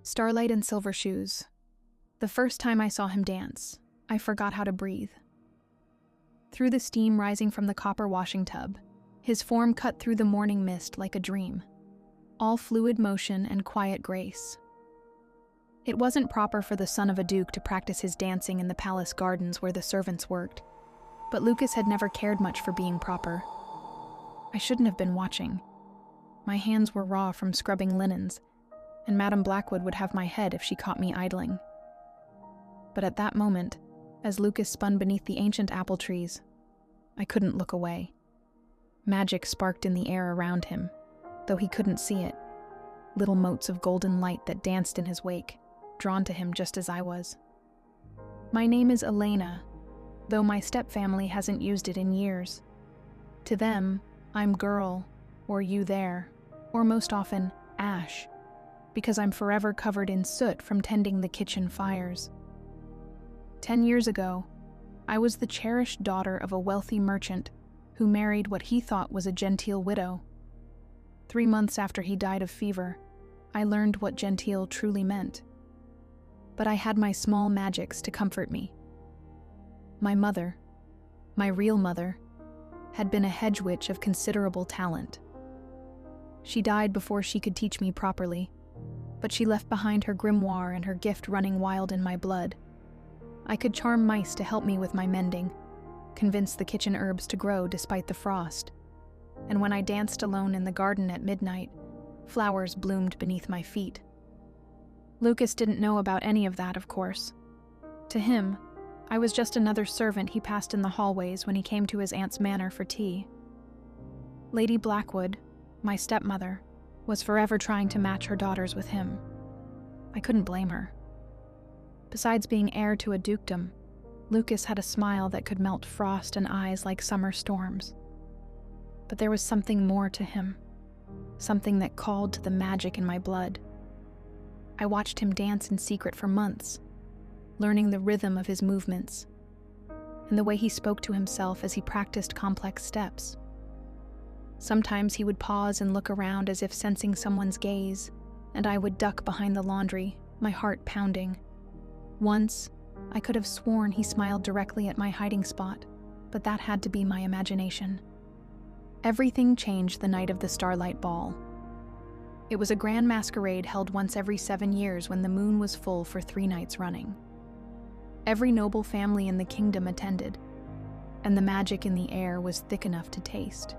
Starlight and silver shoes. The first time I saw him dance, I forgot how to breathe. Through the steam rising from the copper washing tub, his form cut through the morning mist like a dream, all fluid motion and quiet grace. It wasn't proper for the son of a duke to practice his dancing in the palace gardens where the servants worked, but Lucas had never cared much for being proper. I shouldn't have been watching. My hands were raw from scrubbing linens, and Madame Blackwood would have my head if she caught me idling. But at that moment, as Lucas spun beneath the ancient apple trees, I couldn't look away. Magic sparked in the air around him, though he couldn't see it. Little motes of golden light that danced in his wake, drawn to him just as I was. My name is Elena, though my stepfamily hasn't used it in years. To them, I'm girl, or you there, or most often, Ash, because I'm forever covered in soot from tending the kitchen fires. 10 years ago, I was the cherished daughter of a wealthy merchant who married what he thought was a genteel widow. 3 months after he died of fever, I learned what genteel truly meant. But I had my small magics to comfort me. My mother, my real mother, had been a hedge witch of considerable talent. She died before she could teach me properly, but she left behind her grimoire and her gift running wild in my blood. I could charm mice to help me with my mending, convince the kitchen herbs to grow despite the frost, and when I danced alone in the garden at midnight, flowers bloomed beneath my feet. Lucas didn't know about any of that, of course. To him, I was just another servant he passed in the hallways when he came to his aunt's manor for tea. Lady Blackwood, my stepmother, was forever trying to match her daughters with him. I couldn't blame her. Besides being heir to a dukedom, Lucas had a smile that could melt frost and eyes like summer storms. But there was something more to him, something that called to the magic in my blood. I watched him dance in secret for months, learning the rhythm of his movements, and the way he spoke to himself as he practiced complex steps. Sometimes he would pause and look around as if sensing someone's gaze, and I would duck behind the laundry, my heart pounding. Once, I could have sworn he smiled directly at my hiding spot, but that had to be my imagination. Everything changed the night of the Starlight Ball. It was a grand masquerade held once every 7 years when the moon was full for 3 nights running. Every noble family in the kingdom attended, and the magic in the air was thick enough to taste.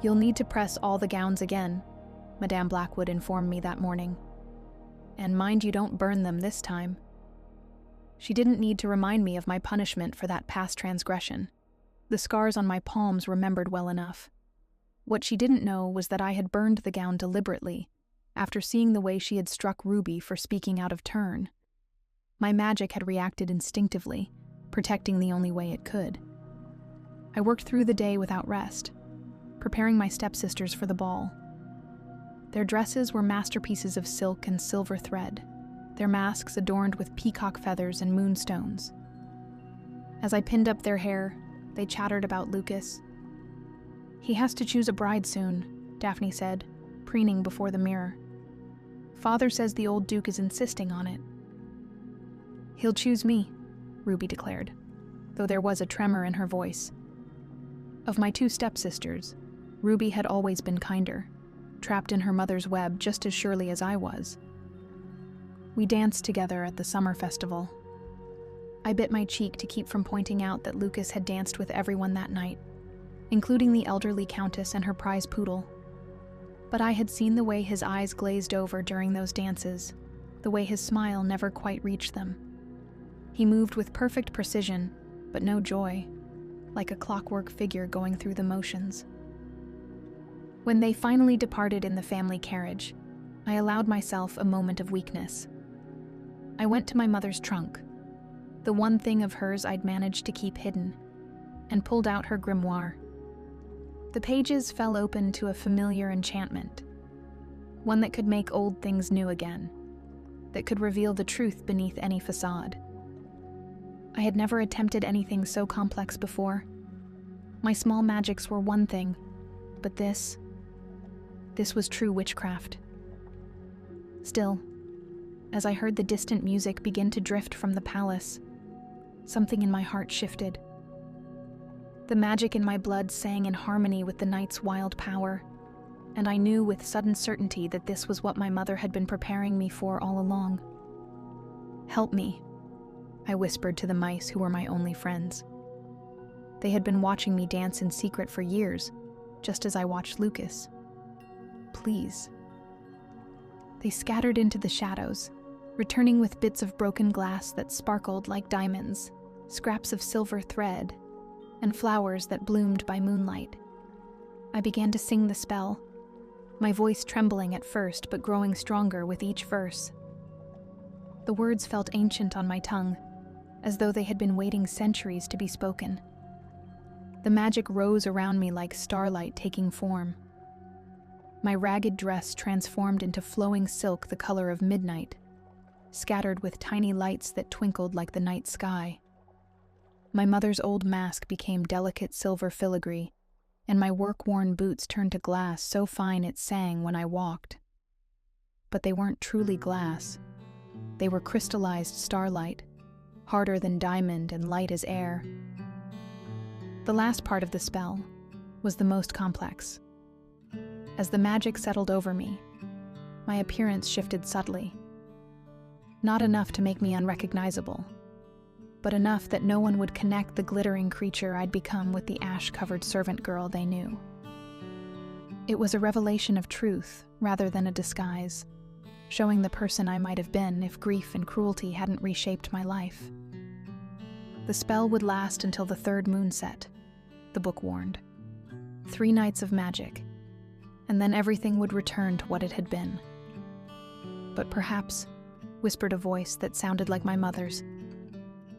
"You'll need to press all the gowns again," Madame Blackwood informed me that morning. "And mind you don't burn them this time." She didn't need to remind me of my punishment for that past transgression. The scars on my palms remembered well enough. What she didn't know was that I had burned the gown deliberately, after seeing the way she had struck Ruby for speaking out of turn. My magic had reacted instinctively, protecting the only way it could. I worked through the day without rest, preparing my stepsisters for the ball. Their dresses were masterpieces of silk and silver thread, their masks adorned with peacock feathers and moonstones. As I pinned up their hair, they chattered about Lucas. "He has to choose a bride soon," Daphne said, preening before the mirror. "Father says the old duke is insisting on it." "He'll choose me," Ruby declared, though there was a tremor in her voice. Of my 2 stepsisters, Ruby had always been kinder, trapped in her mother's web just as surely as I was. We danced together at the summer festival. I bit my cheek to keep from pointing out that Lucas had danced with everyone that night, including the elderly countess and her prize poodle. But I had seen the way his eyes glazed over during those dances, the way his smile never quite reached them. He moved with perfect precision, but no joy, like a clockwork figure going through the motions. When they finally departed in the family carriage, I allowed myself a moment of weakness. I went to my mother's trunk, the one thing of hers I'd managed to keep hidden, and pulled out her grimoire. The pages fell open to a familiar enchantment, one that could make old things new again, that could reveal the truth beneath any facade. I had never attempted anything so complex before. My small magics were one thing, but this was true witchcraft. Still, As I heard the distant music begin to drift from the palace, something in my heart shifted. The magic in my blood sang in harmony with the night's wild power, and I knew with sudden certainty that this was what my mother had been preparing me for all along. "Help me," I whispered to the mice who were my only friends. They had been watching me dance in secret for years, just as I watched Lucas. "Please." They scattered into the shadows, returning with bits of broken glass that sparkled like diamonds, scraps of silver thread, and flowers that bloomed by moonlight. I began to sing the spell, my voice trembling at first but growing stronger with each verse. The words felt ancient on my tongue, as though they had been waiting centuries to be spoken. The magic rose around me like starlight taking form. My ragged dress transformed into flowing silk the color of midnight, scattered with tiny lights that twinkled like the night sky. My mother's old mask became delicate silver filigree, and my work-worn boots turned to glass so fine it sang when I walked. But they weren't truly glass. They were crystallized starlight, harder than diamond and light as air. The last part of the spell was the most complex. As the magic settled over me, my appearance shifted subtly. Not enough to make me unrecognizable, but enough that no one would connect the glittering creature I'd become with the ash-covered servant girl they knew. It was a revelation of truth rather than a disguise, showing the person I might have been if grief and cruelty hadn't reshaped my life. The spell would last until the third moon set, the book warned. 3 nights of magic, and then everything would return to what it had been. But perhaps, whispered a voice that sounded like my mother's,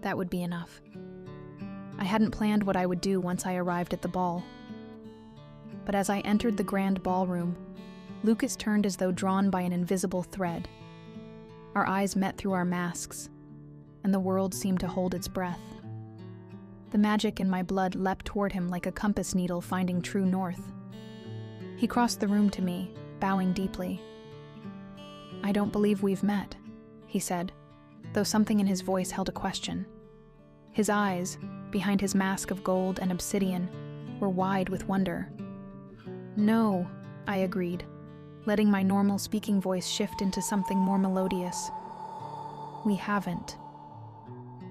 that would be enough. I hadn't planned what I would do once I arrived at the ball. But as I entered the grand ballroom, Lucas turned as though drawn by an invisible thread. Our eyes met through our masks, and the world seemed to hold its breath. The magic in my blood leapt toward him like a compass needle finding true north. He crossed the room to me, bowing deeply. "I don't believe we've met," he said, though something in his voice held a question. His eyes, behind his mask of gold and obsidian, were wide with wonder. "No," I agreed, letting my normal speaking voice shift into something more melodious. "We haven't.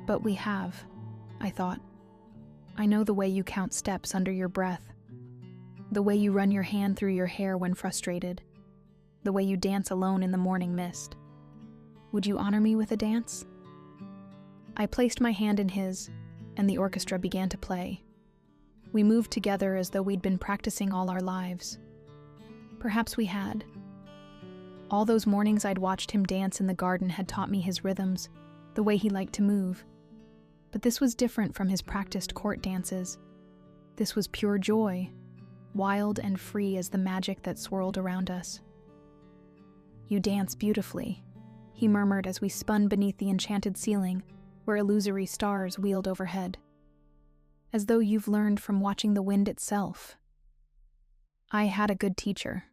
But we have," I thought. "I know the way you count steps under your breath, the way you run your hand through your hair when frustrated, the way you dance alone in the morning mist. Would you honor me with a dance?" I placed my hand in his, and the orchestra began to play. We moved together as though we'd been practicing all our lives. Perhaps we had. All those mornings I'd watched him dance in the garden had taught me his rhythms, the way he liked to move. But this was different from his practiced court dances. This was pure joy, wild and free as the magic that swirled around us. "You dance beautifully," he murmured as we spun beneath the enchanted ceiling, where illusory stars wheeled overhead. "As though you've learned from watching the wind itself." "I had a good teacher,"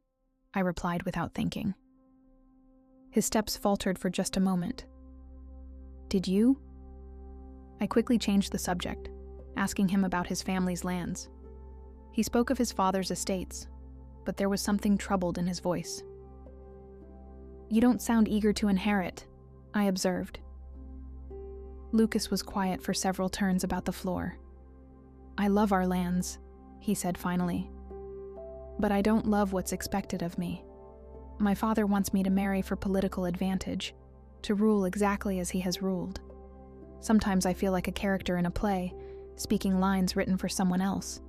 I replied without thinking. His steps faltered for just a moment. "Did you?" I quickly changed the subject, asking him about his family's lands. He spoke of his father's estates, but there was something troubled in his voice. "You don't sound eager to inherit," I observed. Lucas was quiet for several turns about the floor. "I love our lands," he said finally. "But I don't love what's expected of me. My father wants me to marry for political advantage, to rule exactly as he has ruled. Sometimes I feel like a character in a play, speaking lines written for someone else."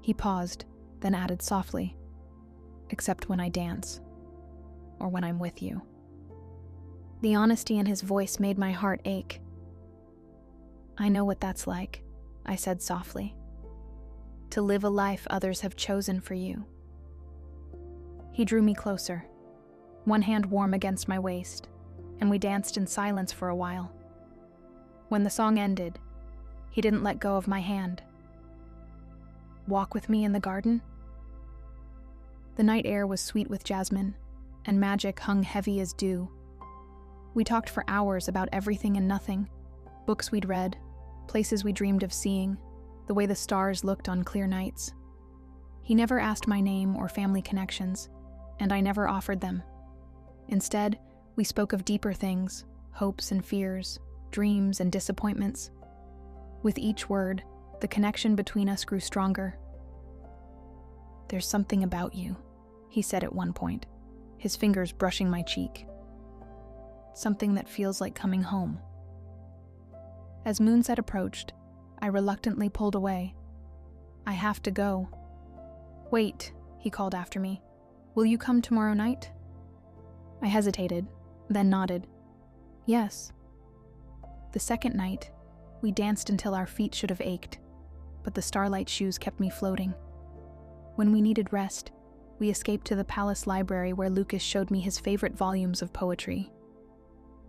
He paused, then added softly, "Except when I dance, or when I'm with you." The honesty in his voice made my heart ache. "I know what that's like," I said softly. "To live a life others have chosen for you." He drew me closer, one hand warm against my waist, and we danced in silence for a while. When the song ended, he didn't let go of my hand. "Walk with me in the garden?" The night air was sweet with jasmine, and magic hung heavy as dew. We talked for hours about everything and nothing, books we'd read, places we dreamed of seeing, the way the stars looked on clear nights. He never asked my name or family connections, and I never offered them. Instead, we spoke of deeper things, hopes and fears, dreams and disappointments. With each word, the connection between us grew stronger. "There's something about you," he said at one point, his fingers brushing my cheek. "Something that feels like coming home." As moonset approached, I reluctantly pulled away. "I have to go." "Wait," he called after me. "Will you come tomorrow night?" I hesitated, then nodded. "Yes." The second night, we danced until our feet should have ached, but the starlight shoes kept me floating. When we needed rest, we escaped to the palace library where Lucas showed me his favorite volumes of poetry.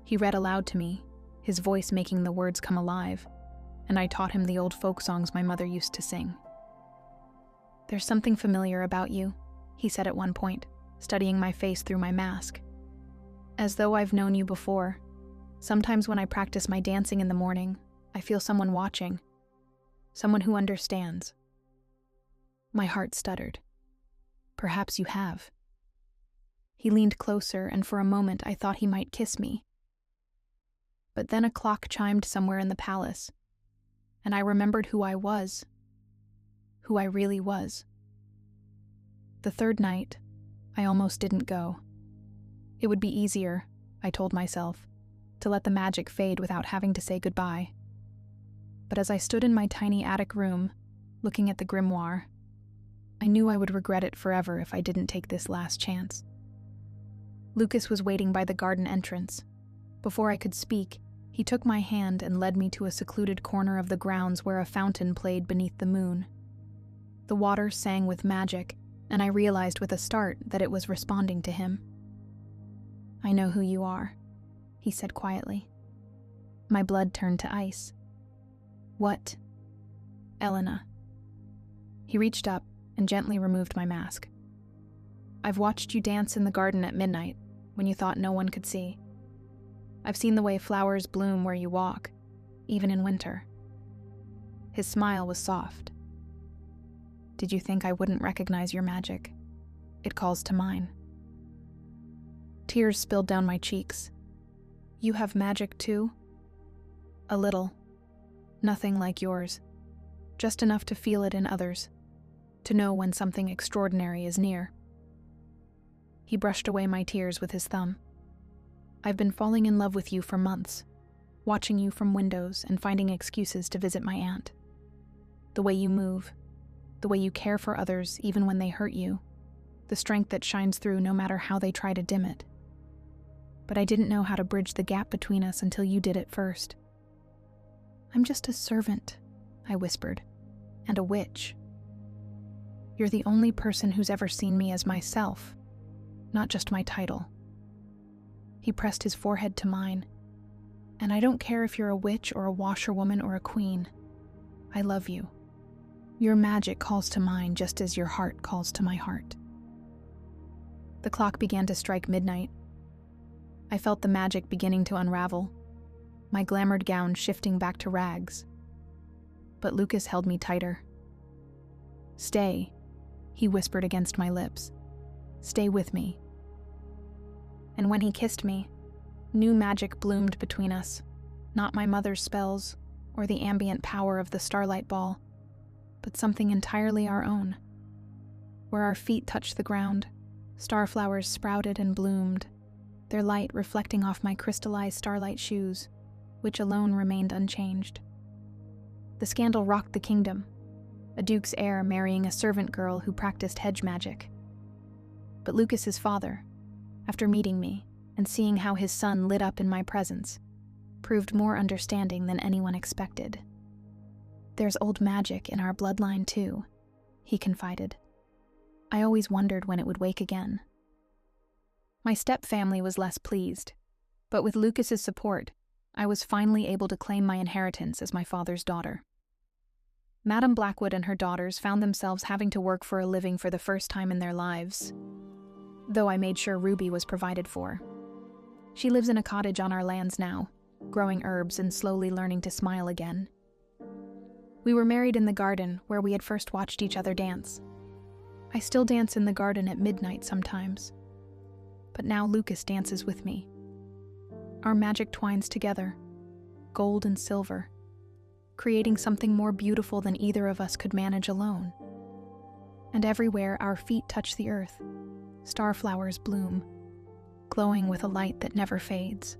He read aloud to me, his voice making the words come alive, and I taught him the old folk songs my mother used to sing. "There's something familiar about you," he said at one point, studying my face through my mask. "As though I've known you before. Sometimes when I practice my dancing in the morning, I feel someone watching, someone who understands." My heart stuttered. "Perhaps you have." He leaned closer, and for a moment I thought he might kiss me. But then a clock chimed somewhere in the palace, and I remembered who I was, who I really was. The third night, I almost didn't go. It would be easier, I told myself, to let the magic fade without having to say goodbye. But as I stood in my tiny attic room, looking at the grimoire, I knew I would regret it forever if I didn't take this last chance. Lucas was waiting by the garden entrance. Before I could speak, he took my hand and led me to a secluded corner of the grounds where a fountain played beneath the moon. The water sang with magic, and I realized with a start that it was responding to him. "I know who you are," he said quietly. My blood turned to ice. "What?" "Elena." He reached up and gently removed my mask. "I've watched you dance in the garden at midnight, when you thought no one could see. I've seen the way flowers bloom where you walk, even in winter." His smile was soft. "Did you think I wouldn't recognize your magic? It calls to mine." Tears spilled down my cheeks. "You have magic too?" "A little. Nothing like yours. Just enough to feel it in others, to know when something extraordinary is near." He brushed away my tears with his thumb. "I've been falling in love with you for months, watching you from windows and finding excuses to visit my aunt. The way you move, the way you care for others even when they hurt you, the strength that shines through no matter how they try to dim it. But I didn't know how to bridge the gap between us until you did it first." "I'm just a servant," I whispered, "and a witch. You're the only person who's ever seen me as myself, not just my title." He pressed his forehead to mine. "And I don't care if you're a witch or a washerwoman or a queen. I love you. Your magic calls to mine just as your heart calls to my heart." The clock began to strike midnight. I felt the magic beginning to unravel, my glamoured gown shifting back to rags. But Lucas held me tighter. "Stay," he whispered against my lips. "Stay with me." And when he kissed me, new magic bloomed between us, not my mother's spells or the ambient power of the starlight ball, but something entirely our own. Where our feet touched the ground, starflowers sprouted and bloomed, their light reflecting off my crystallized starlight shoes, which alone remained unchanged. The scandal rocked the kingdom, a duke's heir marrying a servant girl who practiced hedge magic. But Lucas's father, after meeting me and seeing how his son lit up in my presence, proved more understanding than anyone expected. "There's old magic in our bloodline too," he confided. "I always wondered when it would wake again." My step-family was less pleased, but with Lucas's support, I was finally able to claim my inheritance as my father's daughter. Madame Blackwood and her daughters found themselves having to work for a living for the first time in their lives, though I made sure Ruby was provided for. She lives in a cottage on our lands now, growing herbs and slowly learning to smile again. We were married in the garden where we had first watched each other dance. I still dance in the garden at midnight sometimes, but now Lucas dances with me. Our magic twines together, gold and silver, creating something more beautiful than either of us could manage alone. And everywhere our feet touch the earth, starflowers bloom, glowing with a light that never fades.